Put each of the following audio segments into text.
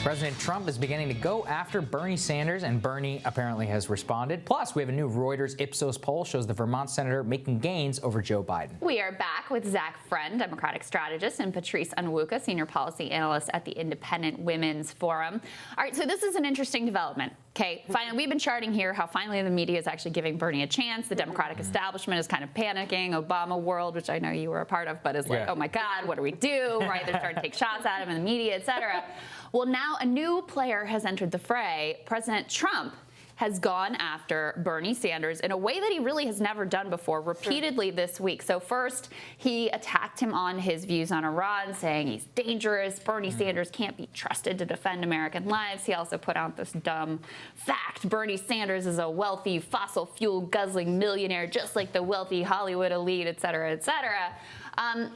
President Trump is beginning to go after Bernie Sanders, and Bernie apparently has responded. Plus, we have a new Reuters Ipsos poll shows the Vermont senator making gains over Joe Biden. We are back with Zach Friend, Democratic strategist, and Patrice Onwuka, senior policy analyst at the Independent Women's Forum. All right, so this is an interesting development. Okay, finally, we've been charting here how finally the media is actually giving Bernie a chance. The Democratic establishment is kind of panicking. Obama world, which I know you were a part of, but is like, oh my God, what do we do? Right, they're starting to take shots at him in the media, et cetera. Well, now a new player has entered the fray. President Trump has gone after Bernie Sanders in a way that he really has never done before, repeatedly this week. So first, he attacked him on his views on Iran, saying he's dangerous. Bernie Sanders can't be trusted to defend American lives. He also put out this dumb fact. Bernie Sanders is a wealthy, fossil fuel guzzling millionaire, just like the wealthy Hollywood elite, et cetera, et cetera.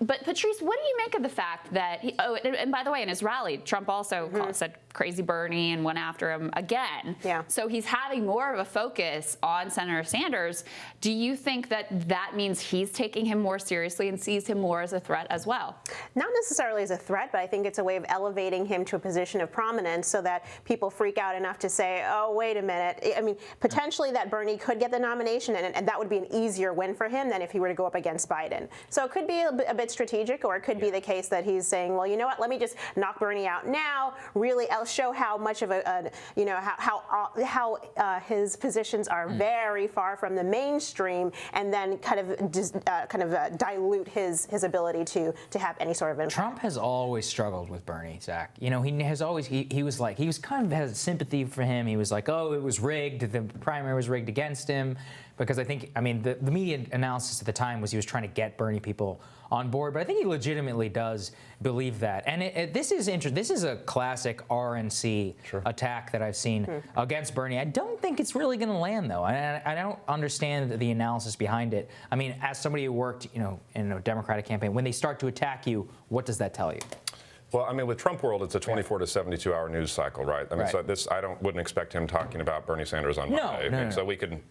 But Patrice, what do you make of the fact that, and by the way, in his rally, Trump also said crazy Bernie and went after him again. Yeah. So he's having more of a focus on Senator Sanders. Do you think that that means he's taking him more seriously and sees him more as a threat as well? Not necessarily as a threat, but I think it's a way of elevating him to a position of prominence so that people freak out enough to say, oh, wait a minute. I mean, potentially that Bernie could get the nomination, and that would be an easier win for him than if he were to go up against Biden. So it could be a bit strategic, or it could be the case that he's saying, well, you know what, let me just knock Bernie out now, really show how much of how his positions are very far from the mainstream, and then kind of dilute his ability to have any sort of impact. Trump has always struggled with Bernie, Zach. You know, he has always, he was kind of has sympathy for him. He was like, oh, it was rigged. The primary was rigged against him. Because I mean, the media analysis at the time was he was trying to get Bernie people on board, but I think he legitimately does believe that. And this is interesting. This is a classic RNC attack that I've seen against Bernie. I don't think it's really going to land, though. I don't understand the analysis behind it. I mean, as somebody who worked, in a Democratic campaign, when they start to attack you, what does that tell you? Well, I mean, with Trump world, it's a 24 to 72 hour news cycle, right? I mean, so wouldn't expect him talking about Bernie Sanders on Monday. No. So we can.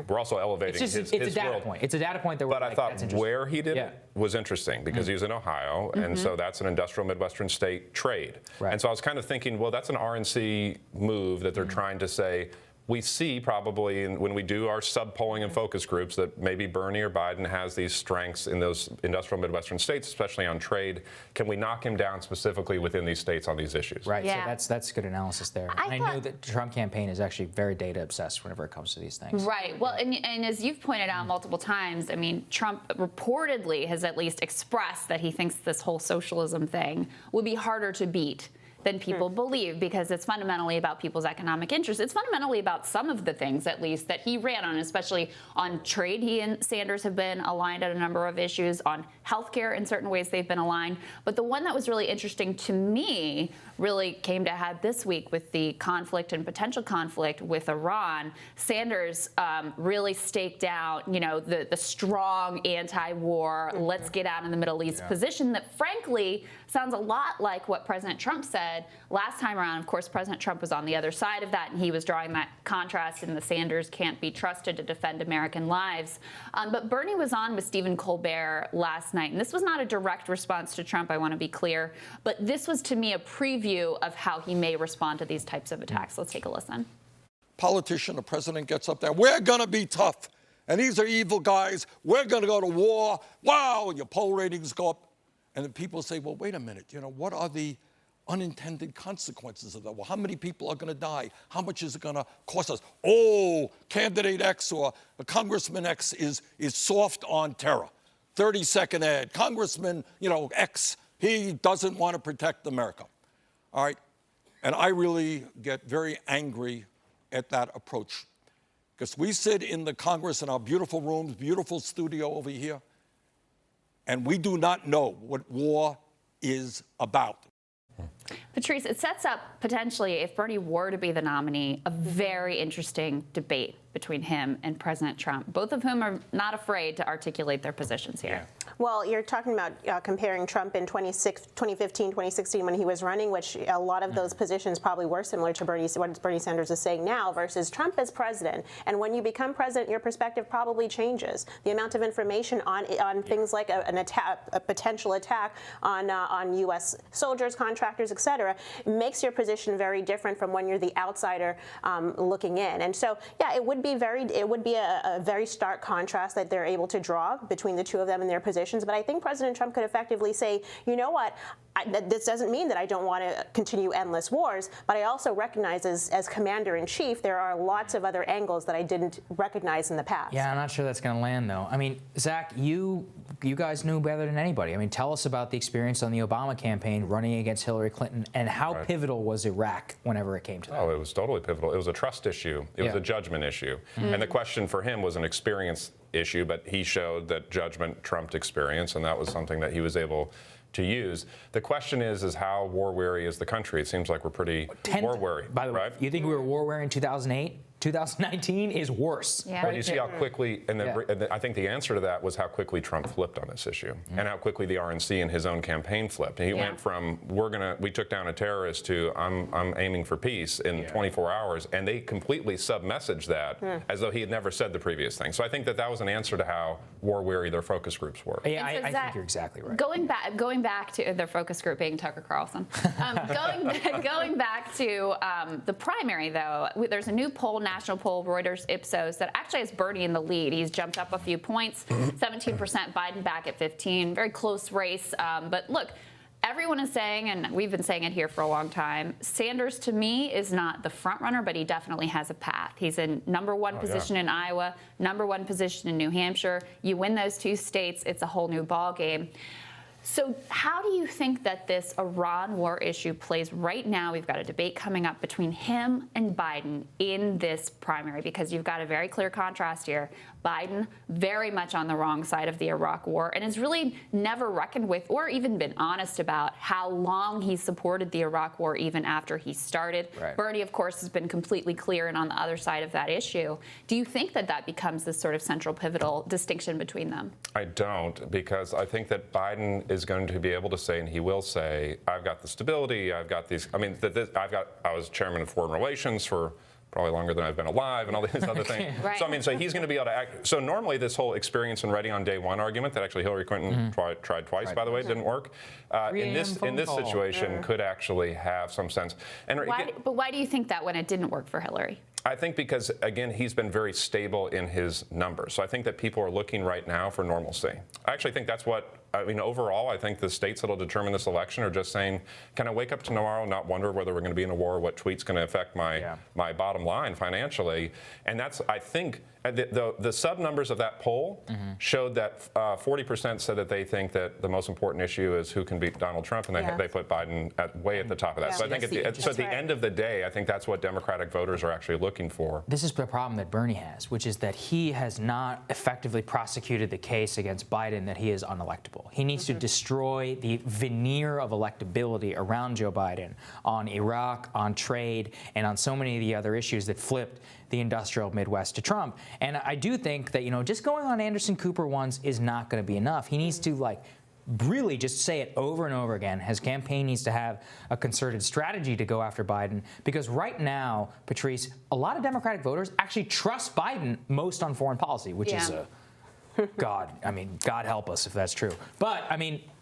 We're also elevating his it's a data world. point. It's a data point that we're But I thought where he did it was interesting because he's in Ohio, and so that's an industrial Midwestern state trade. Right. And so I was kind of thinking, well, that's an RNC move that they're trying to say. We see probably when we do our sub-polling and focus groups that maybe Bernie or Biden has these strengths in those industrial Midwestern states, especially on trade. Can we knock him down specifically within these states on these issues? Right. Yeah. So that's good analysis there. I know that the Trump campaign is actually very data obsessed whenever it comes to these things. Right. Well, and as you've pointed out multiple times, I mean, Trump reportedly has at least expressed that he thinks this whole socialism thing would be harder to beat than people believe, because it's fundamentally about people's economic interests. It's fundamentally about some of the things, at least, that he ran on, especially on trade. He and Sanders have been aligned on a number of issues. On healthcare, in certain ways, they've been aligned. But the one that was really interesting to me really came to head this week with the conflict and potential conflict with Iran. Sanders really staked out, the strong anti-war, let's get out in the Middle East position that, frankly, sounds a lot like what President Trump said last time around. Of course, President Trump was on the other side of that, and he was drawing that contrast in the Sanders can't be trusted to defend American lives. But Bernie was on with Stephen Colbert last night, and this was not a direct response to Trump, I want to be clear, but this was, to me, a preview of how he may respond to these types of attacks. Let's take a listen. Politician, the president gets up there, we're going to be tough, and these are evil guys, we're going to go to war, wow, and your poll ratings go up. And then people say, well, wait a minute, what are the unintended consequences of that? Well, how many people are going to die? How much is it going to cost us? Oh, candidate X or Congressman X is soft on terror. 30-second ad. Congressman, X, he doesn't want to protect America. All right? And I really get very angry at that approach. Because we sit in the Congress in our beautiful rooms, beautiful studio over here, and we do not know what war is about. Patrice, it sets up, potentially, if Bernie were to be the nominee, a very interesting debate between him and President Trump, both of whom are not afraid to articulate their positions here. Well, you're talking about comparing Trump in 2015, 2016 when he was running, which a lot of those positions probably were similar to what Bernie Sanders is saying now, versus Trump as president. And when you become president, your perspective probably changes. The amount of information on things like a potential attack on U.S. soldiers, contractors, et cetera, cetera, makes your position very different from when you're the outsider looking in. And so, yeah, it would be a very stark contrast that they're able to draw between the two of them in their positions. But I think President Trump could effectively say, you know what, this doesn't mean that I don't want to continue endless wars, but I also recognize as commander-in-chief, there are lots of other angles that I didn't recognize in the past. Yeah, I'm not sure that's going to land, though. I mean, Zach, you guys knew better than anybody. I mean, tell us about the experience on the Obama campaign running against Hillary Clinton, and how pivotal was Iraq whenever it came to that? Oh, it was totally pivotal. It was a trust issue. It was a judgment issue. And the question for him was an experience issue, but he showed that judgment trumped experience, and that was something that he was able to use. The question is how war-weary is the country? It seems like we're pretty war-weary. By the way, right? you think we were war-weary in 2008? 2019 is worse. Yeah. But you see how quickly, and I think the answer to that was how quickly Trump flipped on this issue, and how quickly the RNC in his own campaign flipped. And he went from we took down a terrorist to I'm aiming for peace in 24 hours, and they completely sub-messaged that as though he had never said the previous thing. So I think that was an answer to how war-weary their focus groups were. Yeah, I think you're exactly right. Going back to their focus group being Tucker Carlson. Going back to the primary, though, there's a new national poll, Reuters Ipsos, that actually has Bernie in the lead. He's jumped up a few points, 17%, Biden back at 15%. Very close race. But look, everyone is saying, and we've been saying it here for a long time, Sanders, to me, is not the front runner, but he definitely has a path. He's in number one position in Iowa, number one position in New Hampshire. You win those two states, it's a whole new ball game. So how do you think that this Iran war issue plays right now? We've got a debate coming up between him and Biden in this primary, because you've got a very clear contrast here. Biden very much on the wrong side of the Iraq war, and has really never reckoned with or even been honest about how long he supported the Iraq war even after he started. Right. Bernie, of course, has been completely clear and on the other side of that issue. Do you think that becomes this sort of central pivotal distinction between them? I don't, because I think that Biden is going to be able to say, and he will say, I've got the stability, I've got these, I was chairman of foreign relations for probably longer than I've been alive, and all these other things. Right. So he's going to be able to act. So normally this whole experience and ready on day one argument that actually Hillary Clinton tried twice, by the way, didn't work. In this situation could actually have some sense. And But why do you think that when it didn't work for Hillary? I think because, again, he's been very stable in his numbers. So I think that people are looking right now for normalcy. I actually think that's what, overall, I think the states that will determine this election are just saying, can I wake up tomorrow and not wonder whether we're going to be in a war, what tweet's going to affect my bottom line financially? And that's, I think, the sub-numbers of that poll showed that 40% said that they think that the most important issue is who can beat Donald Trump, and they put Biden way at the top of that. So I think at the end of the day, I think that's what Democratic voters are actually looking for. This is the problem that Bernie has, which is that he has not effectively prosecuted the case against Biden that he is unelectable. He needs to destroy the veneer of electability around Joe Biden on Iraq, on trade, and on so many of the other issues that flipped the industrial Midwest to Trump. And I do think that, just going on Anderson Cooper once is not going to be enough. He needs to, really just say it over and over again. His campaign needs to have a concerted strategy to go after Biden, because right now, Patrice, a lot of Democratic voters actually trust Biden most on foreign policy, which is God help us if that's true. But,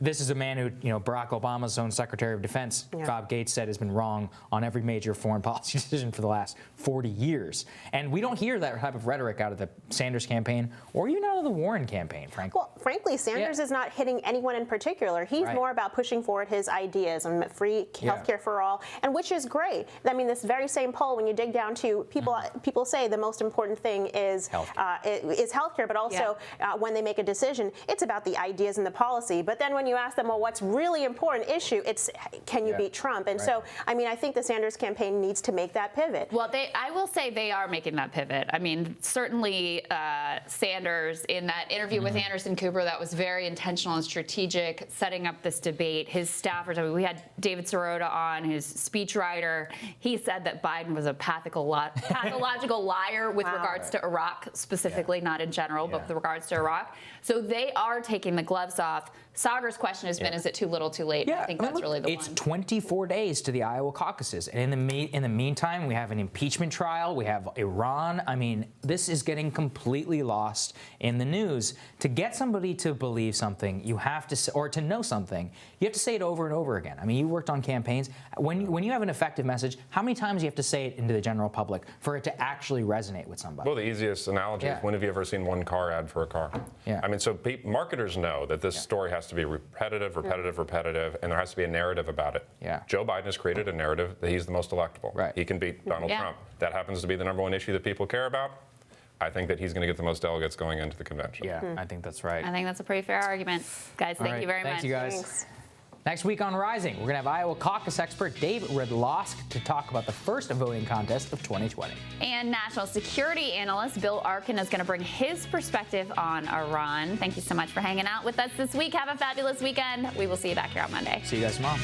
this is a man who, Barack Obama's own Secretary of Defense, Bob Gates, said has been wrong on every major foreign policy decision for the last 40 years. And we don't hear that type of rhetoric out of the Sanders campaign or even out of the Warren campaign, frankly. Well, frankly, Sanders is not hitting anyone in particular. He's more about pushing forward his ideas and free healthcare for all, and which is great. This very same poll, when you dig down to people say the most important thing is healthcare, but also when they make a decision, it's about the ideas and the policy. But then when you ask them, well, what's really important issue, it's can you beat Trump? And so, I think the Sanders campaign needs to make that pivot. Well, I will say they are making that pivot. Certainly Sanders, in that interview with Anderson Cooper, that was very intentional and strategic, setting up this debate. His staffers, we had David Sirota on, his speechwriter. He said that Biden was a pathological liar with regards to Iraq specifically, not in general, but with regards to Iraq. So they are taking the gloves off. Sagar's question has been, is it too little, too late? Yeah, I think that's really the it's one. 24 days to the Iowa caucuses, and in the meantime, we have an impeachment trial. We have Iran. I mean, this is getting completely lost in the news. To get somebody to believe something, you have to, or to know something, you have to say it over and over again. I mean, you worked on campaigns. When you have an effective message, how many times do you have to say it into the general public for it to actually resonate with somebody? Well, the easiest analogy is, when have you ever seen one car ad for a car? Yeah. I mean, so marketers know that this story has to be repetitive, and there has to be a narrative about it. Yeah. Joe Biden has created a narrative that he's the most electable. Right. He can beat Donald Yeah. Trump. That happens to be the #1 issue that people care about. I think that he's going to get the most delegates going into the convention. Yeah, I think that's right. I think that's a pretty fair argument. Guys, thank you very much. Thank you, guys. Thanks. Next week on Rising, we're going to have Iowa caucus expert Dave Redlosk to talk about the first voting contest of 2020. And national security analyst Bill Arkin is going to bring his perspective on Iran. Thank you so much for hanging out with us this week. Have a fabulous weekend. We will see you back here on Monday. See you guys tomorrow.